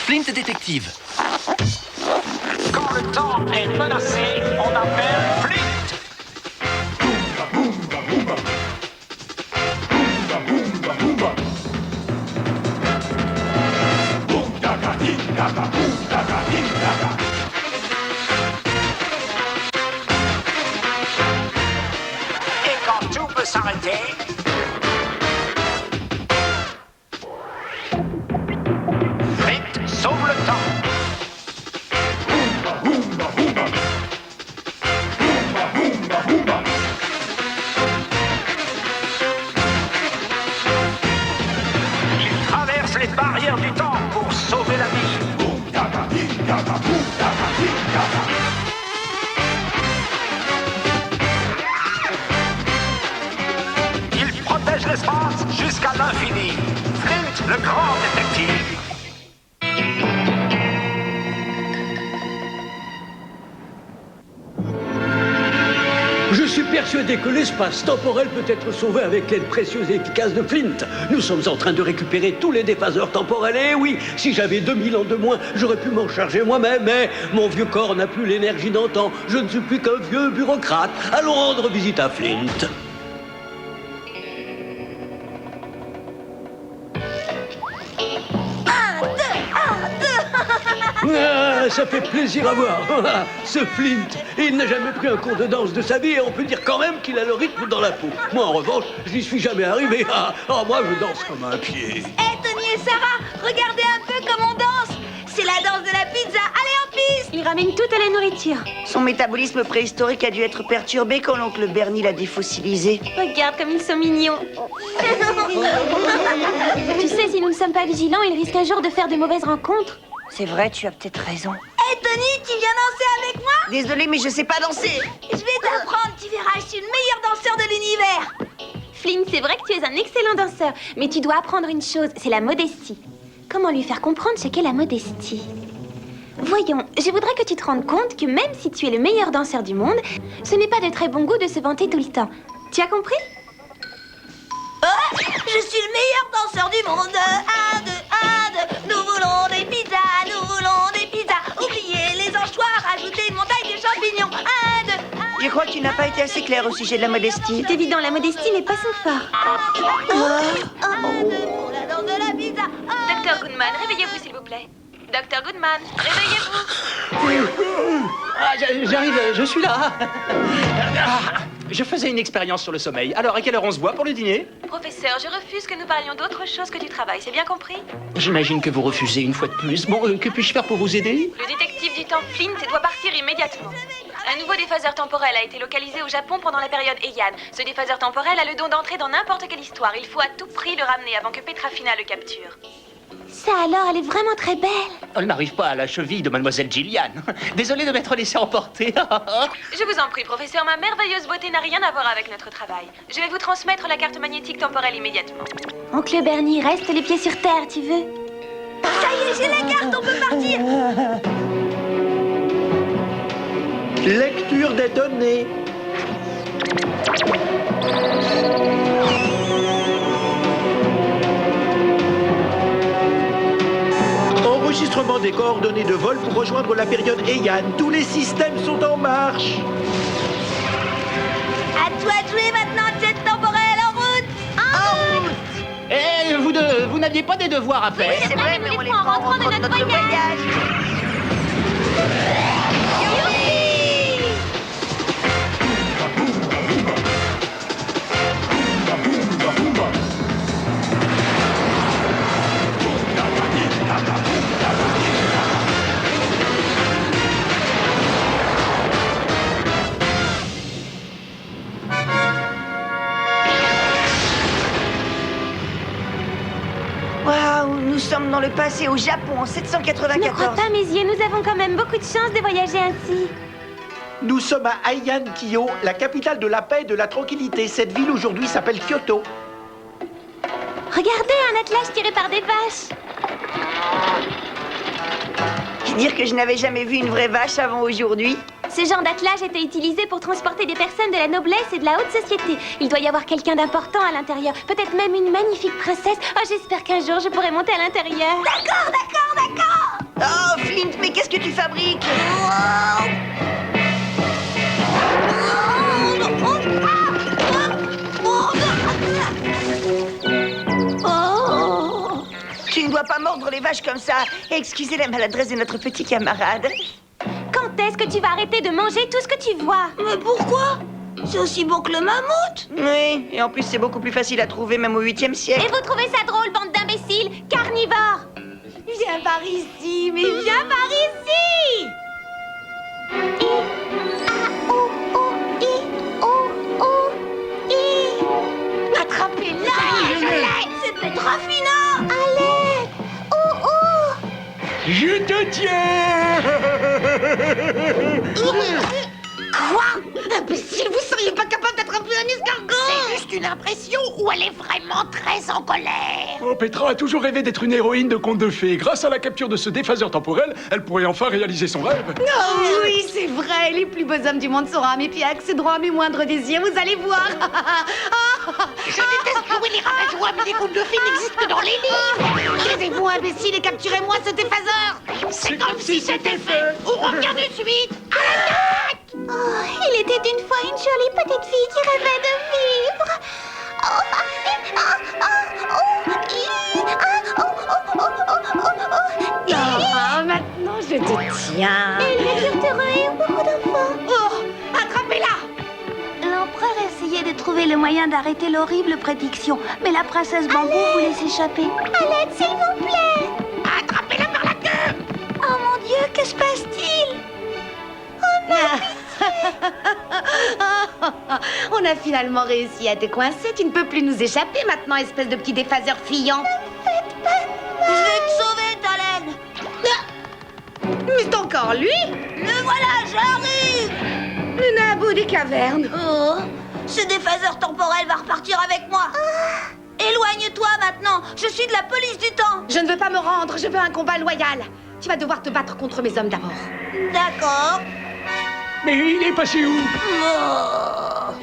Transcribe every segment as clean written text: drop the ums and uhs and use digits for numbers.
Flint détective. Quand le temps est menacé, on appelle Flint. Et quand tout peut s'arrêter, Flint sauve le temps. Il traverse les barrières du temps pour sauver la vie. Il protège l'espace jusqu'à l'infini. Flint, le grand détective. Je suis persuadé que l'espace temporel peut être sauvé avec l'aide précieuse et efficace de Flint. Nous sommes en train de récupérer tous les déphaseurs temporels. Et oui, si j'avais 2000 ans de moins, j'aurais pu m'en charger moi-même. Mais mon vieux corps n'a plus l'énergie d'antan. Je ne suis plus qu'un vieux bureaucrate. Allons rendre visite à Flint. Ah, ça fait plaisir à voir. Ce Flint, il n'a jamais pris un cours de danse de sa vie et on peut dire quand même qu'il a le rythme dans la peau. Moi, en revanche, je n'y suis jamais arrivé. Moi, je danse comme un pied. Hé, Tony et Sarah, regardez un peu comme on danse. C'est la danse de la pizza. Allez, en piste. Il ramène toute la nourriture. Son métabolisme préhistorique a dû être perturbé quand l'oncle Bernie l'a défossilisé. Regarde comme ils sont mignons. Tu sais, si nous ne sommes pas vigilants, il risque un jour de faire de mauvaises rencontres. C'est vrai, tu as peut-être raison. Hé, Tony, tu viens danser avec moi? Désolée, mais je sais pas danser. Je vais t'apprendre, tu verras, je suis le meilleur danseur de l'univers. Flynn, c'est vrai que tu es un excellent danseur, mais tu dois apprendre une chose, c'est la modestie. Comment lui faire comprendre ce qu'est la modestie? Voyons, je voudrais que tu te rendes compte que même si tu es le meilleur danseur du monde, ce n'est pas de très bon goût de se vanter tout le temps. Tu as compris? Oh, je suis le meilleur danseur du monde. 1, 2, 1, 2. Nous voulons des pizzas, nous voulons des pizzas. Oubliez les anchois, rajoutez une montagne de champignons. 1, 2, 1. Je crois que tu n'as pas été assez clair au sujet de la modestie. C'est évident, la modestie n'est pas son fort. 1, 2 pour la danse de la pizza. Docteur Goodman, réveillez-vous s'il vous plaît. Docteur Goodman, réveillez-vous. J'arrive, je suis là. Je faisais une expérience sur le sommeil. Alors, à quelle heure on se voit pour le dîner? Professeur, je refuse que nous parlions d'autre chose que du travail, c'est bien compris? J'imagine que vous refusez une fois de plus. Bon, que puis-je faire pour vous aider? Le détective du temps Flint doit partir immédiatement. Un nouveau déphaseur temporel a été localisé au Japon pendant la période Heian. Ce déphaseur temporel a le don d'entrer dans n'importe quelle histoire. Il faut à tout prix le ramener avant que Petrafina le capture. Ça alors, elle est vraiment très belle. Elle n'arrive pas à la cheville de Mademoiselle Gillian. Désolé de m'être laissé emporter. Je vous en prie, professeur, ma merveilleuse beauté n'a rien à voir avec notre travail. Je vais vous transmettre la carte magnétique temporelle immédiatement. Oncle Bernie, reste les pieds sur terre, tu veux? Ça y est, j'ai la carte, on peut partir. Lecture des données. Enregistrement des coordonnées de vol pour rejoindre la période Heian. Tous les systèmes sont en marche. À toi de jouer maintenant, jet temporel en route. En route. Eh, vous n'aviez pas des devoirs à faire? Oui, c'est vrai, mais on les prend en rentrant de rentrant de notre notre voyage. voyage. Waouh, nous sommes dans le passé au Japon en Je ne crois 794. pas, mes yeux, nous avons quand même beaucoup de chance de voyager ainsi. Nous sommes à Heian, Kyo, la capitale de la paix et de la tranquillité. Cette ville aujourd'hui s'appelle Kyoto. Regardez, un attelage tiré par des vaches. Dire que je n'avais jamais vu une vraie vache avant aujourd'hui. Ce genre d'attelage était utilisé pour transporter des personnes de la noblesse et de la haute société. Il doit y avoir quelqu'un d'important à l'intérieur. Peut-être même une magnifique princesse. Oh, j'espère qu'un jour je pourrai monter à l'intérieur. D'accord, d'accord, d'accord. Qu'est-ce que tu fabriques? Tu ne dois pas mordre les vaches comme ça. Excusez la maladresse de notre petit camarade. Quand est-ce que tu vas arrêter de manger tout ce que tu vois? Mais pourquoi? C'est aussi bon que le mammouth. Oui, et en plus c'est beaucoup plus facile à trouver même au 8e Et siècle. vous trouvez ça drôle, bande d'imbéciles carnivores? Viens par ici, mais viens par ici. Attrapez-la. C'est Petrafina. Allez! Oh oh! Je te tiens. Quoi? Imbécile, vous seriez pas capable d'attraper un escargot? C'est juste une impression ou elle est vraiment très en colère? Oh, Petra a toujours rêvé d'être une héroïne de conte de fées. Grâce à la capture de ce déphaseur temporel, elle pourrait enfin réaliser son rêve. Oh oui, c'est vrai, les plus beaux hommes du monde seront à mes pieds, accéderont à mes moindres désirs, vous allez voir. Je déteste jouer les rabat-joie, mais les contes de fées n'existent que dans les livres. Taisez-vous, imbécile, et capturez-moi ce déphaseur. C'est comme si c'était fait. On revient de suite. Oh, il était une fois une jolie petite fille qui rêvait de vivre. Ah, maintenant je te tiens. Et ils furent heureux et eurent beaucoup d'enfants. Oh, attrapez-la. L'empereur essayait de trouver le moyen d'arrêter l'horrible prédiction, mais la princesse Bambou voulait s'échapper. À l'aide, s'il vous plaît. Attrapez-la par la queue. Oh mon Dieu, que se passe-t-il? On a finalement réussi à te coincer, tu ne peux plus nous échapper maintenant, espèce de petit déphaseur fuyant. Je vais te sauver, Talen. Mais c'est encore lui, Le voilà, j'arrive. le nabot des cavernes. Oh, ce déphaseur temporel va repartir avec moi. Éloigne-toi maintenant, je suis de la police du temps. Je ne veux pas me rendre, je veux un combat loyal. Tu vas devoir te battre contre mes hommes d'abord. D'accord. Mais il est passé où? Non.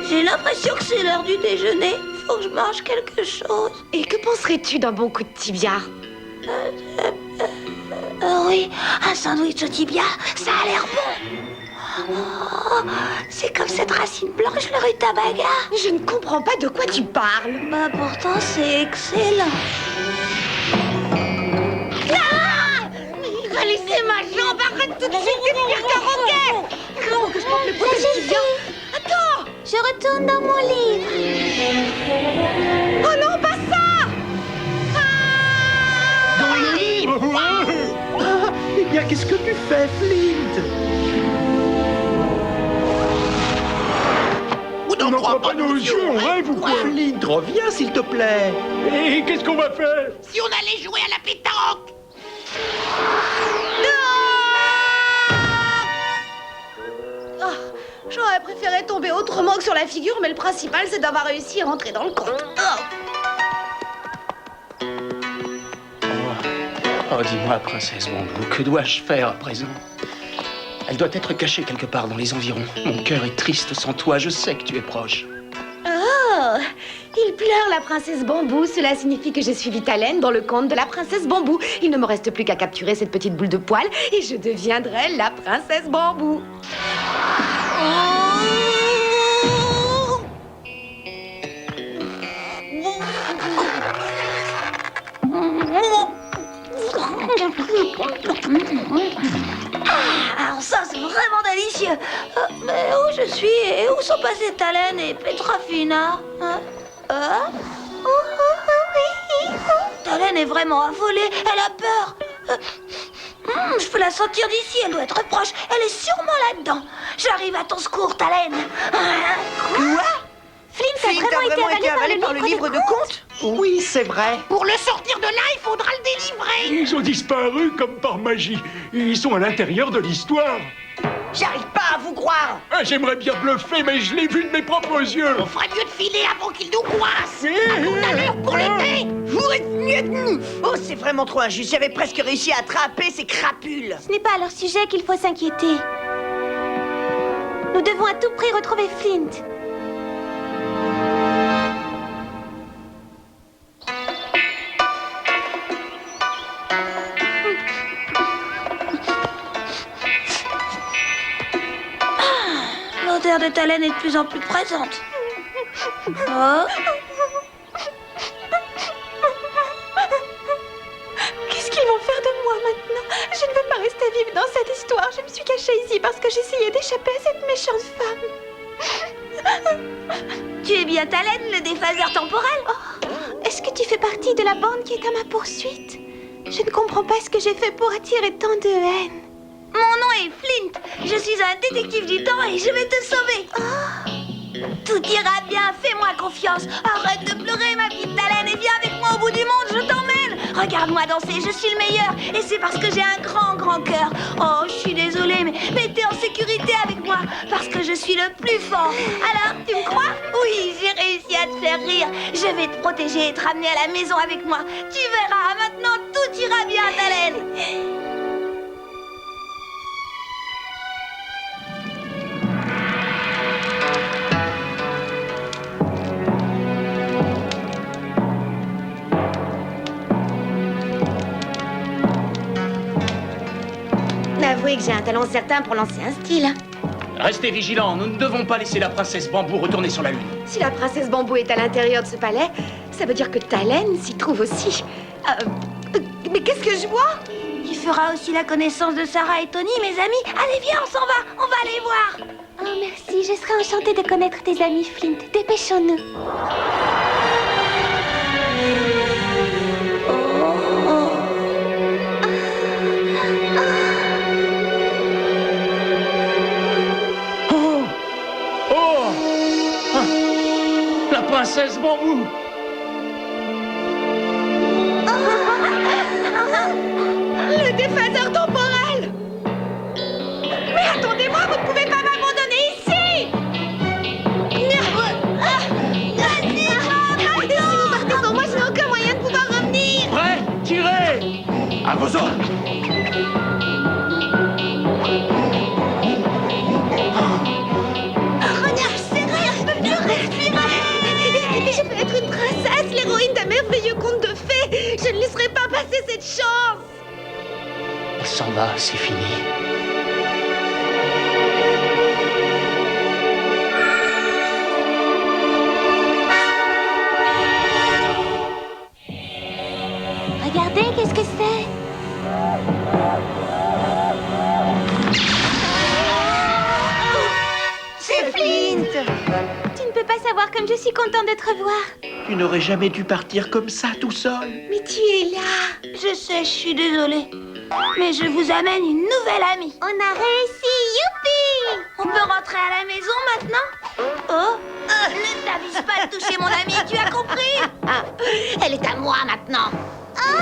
J'ai l'impression que c'est l'heure du déjeuner. Faut que je mange quelque chose. Et que penserais-tu d'un bon coup de tibia? Oui, un sandwich au tibia, ça a l'air bon. Oh, c'est comme cette racine blanche, le rutabaga. Je ne comprends pas de quoi tu parles. Bah pourtant, c'est excellent. Il va laisser ma jambe, arrête tout de suite, t'es pire qu'un roquet. Il faut que je porte le pot de tibia. Attends. Je retourne dans mon livre. Oh non, pas ça. Eh bien, qu'est-ce que tu fais, Flint? On n'en croit pas nos yeux, on rêve ou quoi? Flint, reviens, s'il te plaît. Et qu'est-ce qu'on va faire? Si on allait jouer à la pétanque. J'aurais préféré tomber autrement que sur la figure, mais le principal, c'est d'avoir réussi à rentrer dans le compte. Oh, dis-moi, princesse Bambou, que dois-je faire à présent? Elle doit être cachée quelque part dans les environs. Mon cœur est triste sans toi, je sais que tu es proche. Oh, il pleure la princesse Bambou. Cela signifie que j'ai suivi Talen dans le conte de la princesse Bambou. Il ne me reste plus qu'à capturer cette petite boule de poil et je deviendrai la princesse Bambou. Alors ça, c'est vraiment délicieux. Mais où je suis et où sont passés Talen et Petrafina? Talen est vraiment affolée, elle a peur. Je peux la sentir d'ici, elle doit être proche. Elle est sûrement là-dedans. J'arrive à ton secours, Talen. Quoi? Flint a Flint a vraiment été avalé par le livre de contes? Oui, c'est vrai. Pour le sortir de là, il faudra le délivrer. Ils ont disparu comme par magie. Ils sont à l'intérieur de l'histoire. J'arrive pas à vous croire. Ah, j'aimerais bien bluffer, mais je l'ai vu de mes propres yeux. On ferait mieux de filer avant qu'il nous coince. Allure pour l'été. Oh, c'est vraiment trop injuste. J'avais presque réussi à attraper ces crapules. Ce n'est pas à leur sujet qu'il faut s'inquiéter. Nous devons à tout prix retrouver Flint. mère de Talen est de plus en plus présente. Oh. Qu'est-ce qu'ils vont faire de moi maintenant? Je ne veux pas rester vivre dans cette histoire. Je me suis cachée ici parce que j'essayais d'échapper à cette méchante femme. Tu es bien Talen, le déphaseur temporel? Est-ce que tu fais partie de la bande qui est à ma poursuite? Je ne comprends pas ce que j'ai fait pour attirer tant de haine. Mon nom est Flint. Je suis un détective du temps et je vais te sauver. Tout ira bien, fais-moi confiance. Arrête de pleurer, ma petite Talen, et viens avec moi au bout du monde, je t'emmène. Regarde-moi danser, je suis le meilleur. Et c'est parce que j'ai un grand cœur. Oh, je suis désolée, mais t'es en sécurité avec moi. Parce que je suis le plus fort. Alors, tu me crois? Oui, j'ai réussi à te faire rire. Je vais te protéger et te ramener à la maison avec moi. Tu verras, maintenant tout ira bien, Talen. Avouez que j'ai un talent certain pour lancer un style. Restez vigilants, nous ne devons pas laisser la princesse Bambou retourner sur la Lune. Si la princesse Bambou est à l'intérieur de ce palais, ça veut dire que Talen s'y trouve aussi. Mais qu'est-ce que je vois? Tu feras aussi la connaissance de Sarah et Tony, mes amis. Allez, viens, on s'en va. On va les voir. Oh, merci. Je serais enchantée de connaître tes amis, Flint. Dépêchons-nous. La princesse Bambou! Le déphaseur temporel! Mais attendez-moi, vous ne pouvez pas m'abandonner ici! Si vous partez sans moi, je n'ai aucun moyen de pouvoir revenir! Prêt? Tirez! À vos ordres! Je peux être une princesse, l'héroïne d'un merveilleux conte de fées! Je ne laisserai pas passer cette chance! On s'en va, c'est fini. Regardez, qu'est-ce que c'est? C'est Flint! Tu ne peux pas savoir comme je suis contente de te revoir. Tu n'aurais jamais dû partir comme ça, tout seul. Mais tu es là! Je sais, je suis désolée. Mais je vous amène une nouvelle amie. On a réussi, youpi! On peut rentrer à la maison maintenant? Oh, ne t'avise pas de toucher mon ami, tu as compris? Elle est à moi maintenant.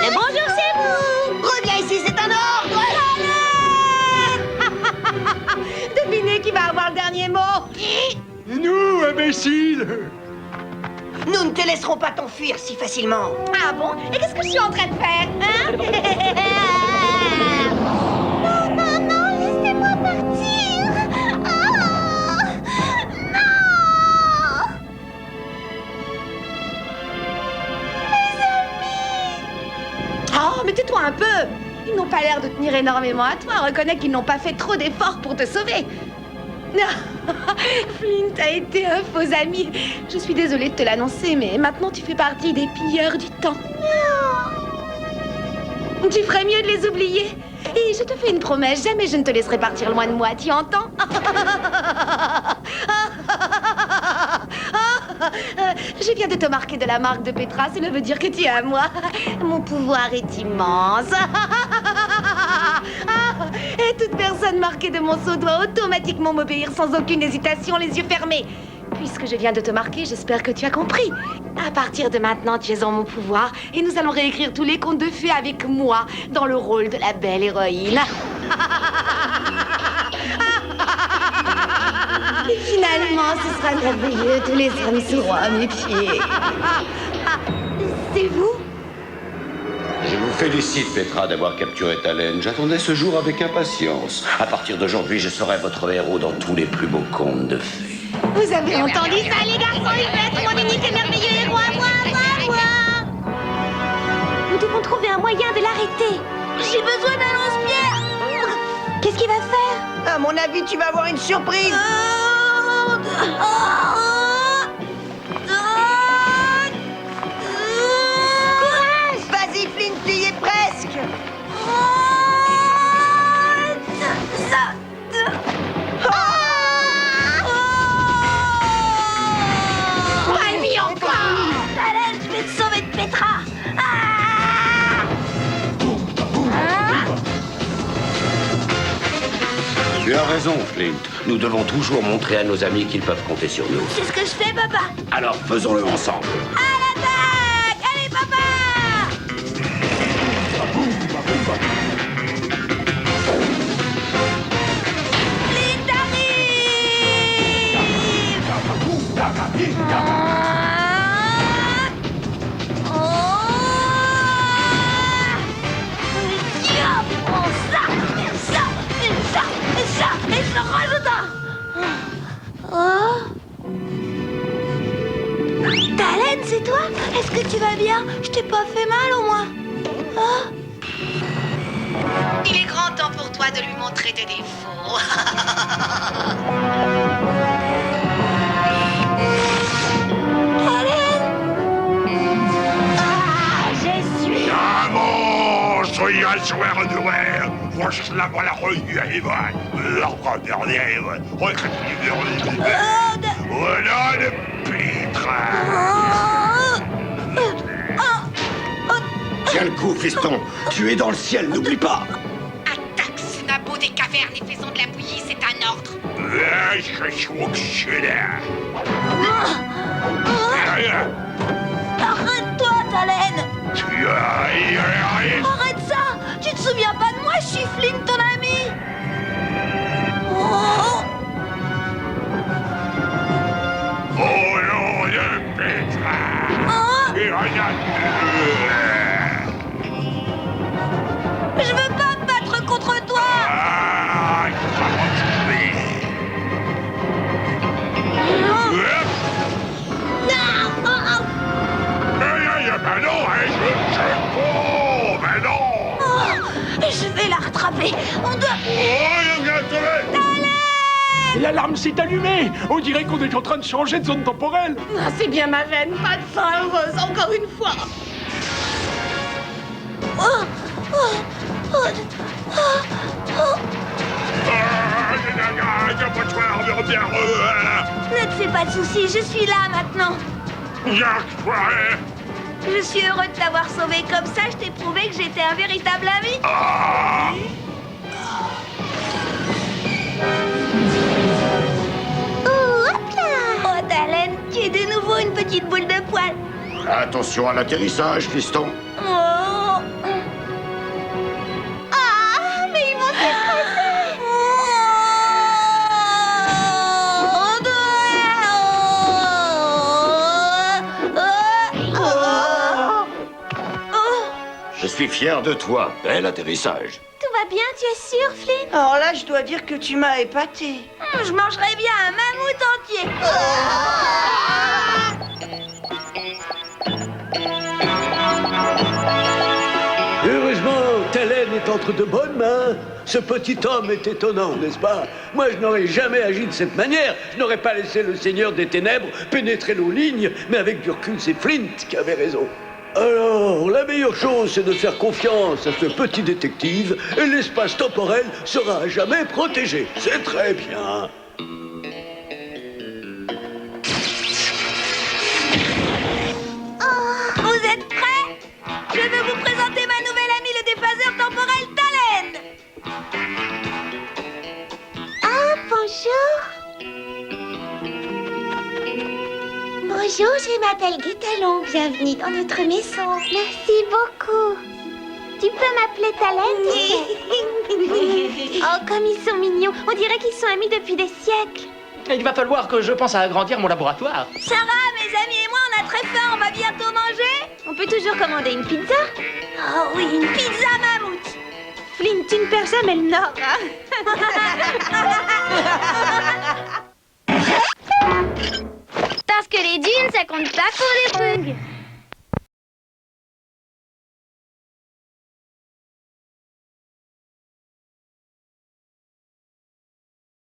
Et bonjour, c'est vous! Reviens ici, c'est un ordre. Devinez qui va avoir le dernier mot! Nous, imbéciles! Nous ne te laisserons pas t'enfuir si facilement. Ah bon? Et qu'est-ce que je suis en train de faire, hein? Non, non, non, laissez-moi partir! Oh, non! Oh, mais tais-toi un peu! Ils n'ont pas l'air de tenir énormément à toi. Reconnais qu'ils n'ont pas fait trop d'efforts pour te sauver. Flint a été un faux ami. Je suis désolée de te l'annoncer, mais maintenant tu fais partie des pilleurs du temps. Tu ferais mieux de les oublier. Et je te fais une promesse, jamais je ne te laisserai partir loin de moi, tu entends? Je viens de te marquer de la marque de Petra, cela veut dire que tu es à moi. Mon pouvoir est immense. Et toute personne marquée de mon sceau doit automatiquement m'obéir sans aucune hésitation, les yeux fermés. Puisque je viens de te marquer, j'espère que tu as compris. À partir de maintenant, tu es en mon pouvoir et nous allons réécrire tous les contes de fées avec moi dans le rôle de la belle héroïne. Et finalement, ce sera merveilleux, tous les hommes seront à mes pieds. C'est vous? Je vous félicite, Petra, d'avoir capturé Talen. J'attendais ce jour avec impatience. À partir d'aujourd'hui, je serai votre héros dans tous les plus beaux contes de fées. Vous avez entendu ça, les garçons? Il va être mon unique et merveilleux héros à moi, Nous devons trouver un moyen de l'arrêter. J'ai besoin d'un lance-pierre. Qu'est-ce qu'il va faire? À mon avis, tu vas avoir une surprise. Courage! Vas-y, Flint, tu y es presque! Allez, encore! Talène, je vais te sauver de Petra! Tu as raison, Flint. Nous devons toujours montrer à nos amis qu'ils peuvent compter sur nous. C'est ce que je fais, papa! Alors faisons-le ensemble. À l'attaque! Allez, papa! Flint arrive! Prends ça! Et je rajoute un! Talène, c'est toi? Est-ce que tu vas bien? Je t'ai pas fait mal au moins? Il est grand temps pour toi de lui montrer tes défauts. Voilà le Petra. Tiens le coup, fiston. Tu es dans le ciel, n'oublie pas. Attaque ce nabot des cavernes et faisons de la bouillie, c'est un ordre. Arrête-toi, Talène! Arrête ça! Tu te souviens pas de moi? Je suis Flint, ton ami! Au nom de Petra. Je veux pas me battre contre toi! Je vais la rattraper! On doit... L'alarme s'est allumée. On dirait qu'on est en train de changer de zone temporelle. Ah, c'est bien ma veine, pas de fin heureuse, encore une fois. Ne te fais pas de soucis, je suis là maintenant. Je suis heureux de t'avoir sauvé comme ça, je t'ai prouvé que j'étais un véritable ami. Oh, Talène, tu es de nouveau une petite boule de poil. Attention à l'atterrissage, fiston. Oh. Ah, mais ils vont s'écraser. Je suis fier de toi. Bel atterrissage. Tout va bien, tu es sûr, Flynn? Alors là, je dois dire que tu m'as épaté. Je mangerais bien un mammouth entier. Heureusement, Talène est entre de bonnes mains. Ce petit homme est étonnant, n'est-ce pas? Moi, je n'aurais jamais agi de cette manière. Je n'aurais pas laissé le Seigneur des Ténèbres pénétrer nos lignes. Mais avec du recul, c'est Flint qui avait raison. Alors, la meilleure chose, c'est de faire confiance à ce petit détective et l'espace temporel sera à jamais protégé. C'est très bien. Vous êtes prêts? Je vais vous présenter ma nouvelle amie, le déphaseur temporel Talène. Ah, bonjour. Bonjour, je m'appelle Guitalon. Bienvenue dans notre maison. Merci beaucoup. Tu peux m'appeler Talène? Oh, comme ils sont mignons. On dirait qu'ils sont amis depuis des siècles. Il va falloir que je pense à agrandir mon laboratoire. Sarah, mes amis et moi, on a très faim. On va bientôt manger. On peut toujours commander une pizza. Oh oui, une pizza mammouth. Flint, tu ne perds jamais le nord, hein? Parce que les dunes, ça compte pas pour les bugs.